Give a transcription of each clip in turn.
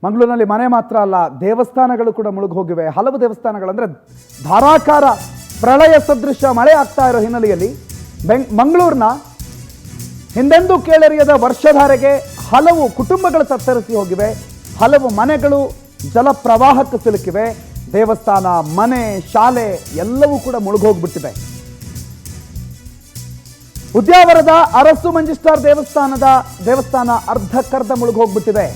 ಮಂಗಳೂರಿನಲ್ಲಿ ಮನೆ ಮಾತ್ರ ಅಲ್ಲ, ದೇವಸ್ಥಾನಗಳು ಕೂಡ ಮುಳುಗಿ ಹೋಗಿವೆ. ಹಲವು ದೇವಸ್ಥಾನಗಳು ಅಂದರೆ ಧಾರಾಕಾರ ಪ್ರಳಯ ಸದೃಶ ಮಳೆ ಆಗ್ತಾ ಇರೋ ಹಿನ್ನೆಲೆಯಲ್ಲಿ ಮಂಗಳೂರಿನ ಹಿಂದೆಂದೂ ಕೇಳರಿಯದ ವರ್ಷಧಾರೆಗೆ ಹಲವು ಕುಟುಂಬಗಳು ತತ್ತರಿಸಿ ಹೋಗಿವೆ. ಹಲವು ಮನೆಗಳು ಜಲ ಪ್ರವಾಹಕ್ಕೆ ಸಿಲುಕಿವೆ. ದೇವಸ್ಥಾನ, ಮನೆ, ಶಾಲೆ ಎಲ್ಲವೂ ಕೂಡ ಮುಳುಗೋಗ್ಬಿಟ್ಟಿವೆ. ಉದ್ಯಾವರದ ಅರಸು ಮಂಜುಷ್ಟಾರ್ ದೇವಸ್ಥಾನ ಅರ್ಧಕ್ಕರ್ಧ ಮುಳುಗೋಗ್ಬಿಟ್ಟಿದೆ.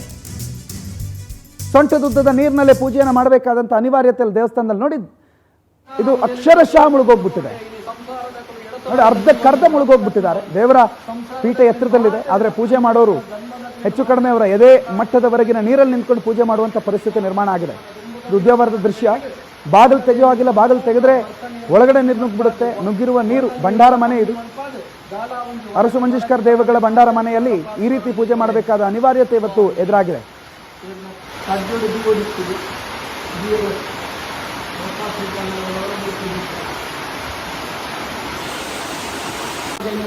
ಸೊಂಟದುದ್ದದ ನೀರಿನಲ್ಲೇ ಪೂಜೆಯನ್ನು ಮಾಡಬೇಕಾದಂಥ ಅನಿವಾರ್ಯತೆ ದೇವಸ್ಥಾನದಲ್ಲಿ ನೋಡಿ, ಇದು ಅಕ್ಷರಶಃ ಮುಳುಗೋಗ್ಬಿಟ್ಟಿದೆ. ನೋಡಿ, ಅರ್ಧಕ್ಕರ್ಧ ಮುಳುಗೋಗ್ಬಿಟ್ಟಿದ್ದಾರೆ. ದೇವರ ಪೀಠ ಎತ್ತರದಲ್ಲಿದೆ, ಆದರೆ ಪೂಜೆ ಮಾಡೋರು ಹೆಚ್ಚು ಕಡಿಮೆ ಅವರ ಎದೆ ಮಟ್ಟದವರೆಗಿನ ನೀರಲ್ಲಿ ನಿಂತ್ಕೊಂಡು ಪೂಜೆ ಮಾಡುವಂಥ ಪರಿಸ್ಥಿತಿ ನಿರ್ಮಾಣ ಆಗಿದೆ. ಇದು ಉದ್ಯಾವರದ ದೃಶ್ಯ. ಬಾಗಿಲು ತೆಗೆಯೋ ಆಗಿಲ್ಲ, ಬಾಗಿಲು ತೆಗೆದ್ರೆ ಒಳಗಡೆ ನೀರು ನುಗ್ಗಿಬಿಡುತ್ತೆ. ನುಗ್ಗಿರುವ ನೀರು ಭಂಡಾರ ಮನೆ ಇದು. ಅರಸು ಮಂಜುಷ್ಕರ್ ದೇವಗಳ ಭಂಡಾರ ಮನೆಯಲ್ಲಿ ಈ ರೀತಿ ಪೂಜೆ ಮಾಡಬೇಕಾದ ಅನಿವಾರ್ಯತೆ ಇವತ್ತು ಎದುರಾಗಿದೆ.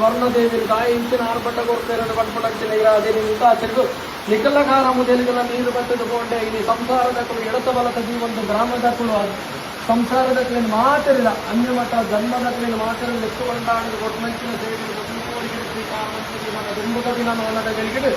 ವರ್ಣದೇವಿ ಗಾಯ ಇಂಚಿನ ಆರ್ಭಟ ಕೊಡ್ತಾರೆ ಪಡ್ಪಡಕ್ಕಿನ ಇರಾದೇನಿ ಇಂತಾಚರಿಗೂ ನಿಖಲಕಾರ ಮುದಲಿಗಳ ನೀರು ಬಟ್ಟದುಕೊಂಡೆ ಇಲ್ಲಿ ಸಂಸಾರದ ಕುಳು ಎಡತ ಬಲತ ಜೀವಂತ ಗ್ರಾಮದ ಕುಳು ಸಂಸಾರದ ಕುಳಿನ ಮಾತರಿಲ್ಲ ಅನ್ಯ ಮಠ ಜನ್ಮದ ಕುಳಿನ ಮಾತರಲ್ಲಿ ಎತ್ತುಕೊಂಡಾಡಿದ ಕೊಟ್ಟಮಂಚಿನ ಸೇವೆ ದುಂಬುಗದಿನ ಮನದ ಗಳಿಕೆ